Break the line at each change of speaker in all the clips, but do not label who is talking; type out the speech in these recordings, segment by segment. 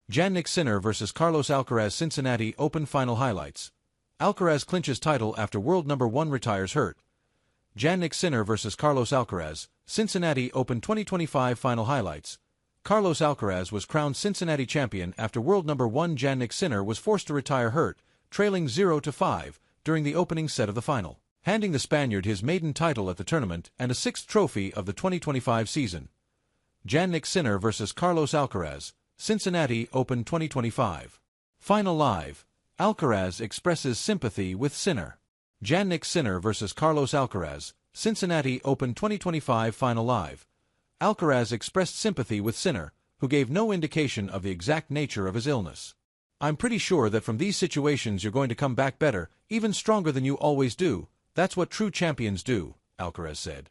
Jannik Sinner vs Carlos Alcaraz Cincinnati Open Final Highlights. Alcaraz clinches title after world number 1 retires hurt. Jannik Sinner vs Carlos Alcaraz, Cincinnati Open 2025 Final Highlights. Carlos Alcaraz was crowned Cincinnati champion after world number 1 Jannik Sinner was forced to retire hurt, trailing 0-5 during the opening set of the final, handing the Spaniard his maiden title at the tournament and a 6th trophy of the 2025 season. Jannik Sinner vs Carlos Alcaraz, Cincinnati Open 2025. Final live. Alcaraz expresses sympathy with Sinner. Jannik Sinner vs Carlos Alcaraz, Cincinnati Open 2025 Final live. Alcaraz expressed sympathy with Sinner, who gave no indication of the exact nature of his illness. "I'm pretty sure that from these situations you're going to come back better, even stronger than you always do. That's what true champions do," Alcaraz said.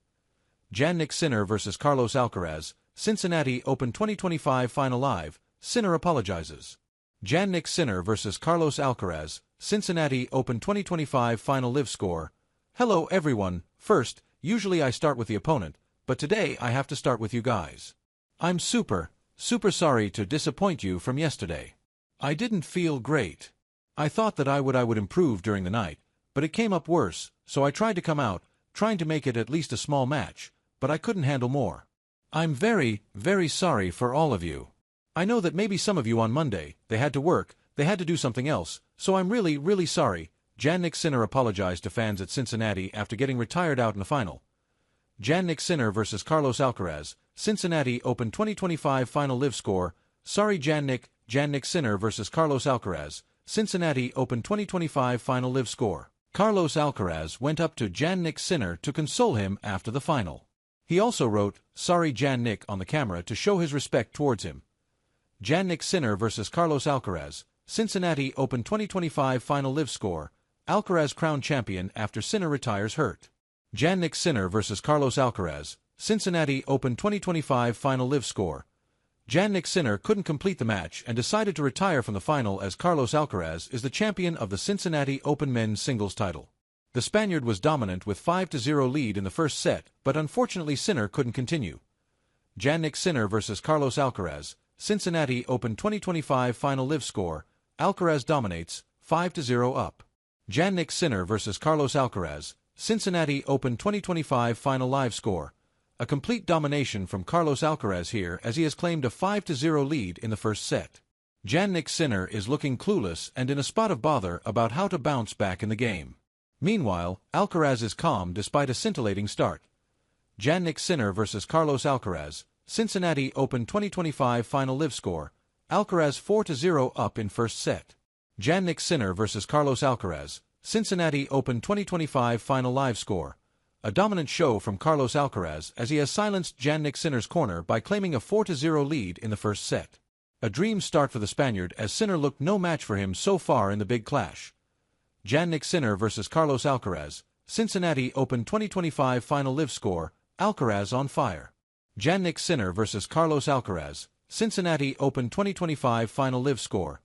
Jannik Sinner vs Carlos Alcaraz, Cincinnati Open 2025 Final live. Sinner apologizes. Jannik Sinner vs Carlos Alcaraz, Cincinnati Open 2025 Final live score. "Hello everyone. First, usually I start with the opponent, but today I have to start with you guys. I'm super sorry to disappoint you from yesterday. I didn't feel great. I thought that I would improve during the night, but it came up worse, so I tried to come out, trying to make it at least a small match, but I couldn't handle more. I'm very sorry for all of you. I know that maybe some of you on Monday, they had to work, they had to do something else, so I'm really sorry." Jannik Sinner apologized to fans at Cincinnati after getting retired out in the final. Jannik Sinner vs Carlos Alcaraz, Cincinnati Open 2025 Final live score. "Sorry Jannik Sinner vs Carlos Alcaraz, Cincinnati Open 2025 Final live score." Carlos Alcaraz went up to Jannik Sinner to console him after the final. He also wrote, "Sorry Jannik" on the camera to show his respect towards him. Jannik Sinner vs Carlos Alcaraz, Cincinnati Open 2025 Final live score. Alcaraz crowned champion after Sinner retires hurt. Jannik Sinner vs Carlos Alcaraz, Cincinnati Open 2025 Final live score. Jannik Sinner couldn't complete the match and decided to retire from the final as Carlos Alcaraz is the champion of the Cincinnati Open men's singles title. The Spaniard was dominant with 5-0 lead in the first set, but unfortunately Sinner couldn't continue. Jannik Sinner vs Carlos Alcaraz, Cincinnati Open 2025 Final live score. Alcaraz dominates, 5-0 up. Jannik Sinner vs Carlos Alcaraz, Cincinnati Open 2025 Final live score. A complete domination from Carlos Alcaraz here as he has claimed a 5-0 lead in the first set. Jannik Sinner is looking clueless and in a spot of bother about how to bounce back in the game. Meanwhile, Alcaraz is calm despite a scintillating start. Jannik Sinner vs Carlos Alcaraz, Cincinnati Open 2025 Final live score. Alcaraz 4-0 up in first set. Jannik Sinner vs Carlos Alcaraz, Cincinnati Open 2025 Final live score. A dominant show from Carlos Alcaraz as he has silenced Jannik Sinner's corner by claiming a 4-0 lead in the first set. A dream start for the Spaniard as Sinner looked no match for him so far in the big clash. Jannik Sinner vs Carlos Alcaraz, Cincinnati Open 2025 Final live score. Alcaraz on fire. Jannik Sinner vs Carlos Alcaraz, Cincinnati Open 2025 Final live score.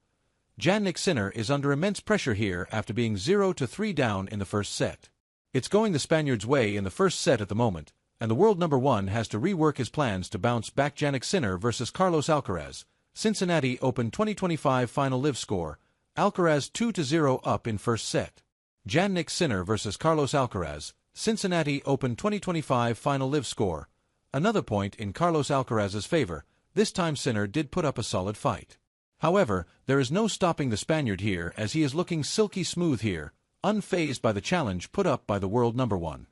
Jannik Sinner is under immense pressure here after being 0-3 down in the first set. It's going the Spaniard's way in the first set at the moment, and the world number 1 has to rework his plans to bounce back. Jannik Sinner vs Carlos Alcaraz, Cincinnati Open 2025 Final live score. Alcaraz 2-0 up in first set. Jannik Sinner vs Carlos Alcaraz, Cincinnati Open 2025 Final live score. Another point in Carlos Alcaraz's favor. This time Sinner did put up a solid fight. However, there is no stopping the Spaniard here as he is looking silky smooth here, unfazed by the challenge put up by the world number 1.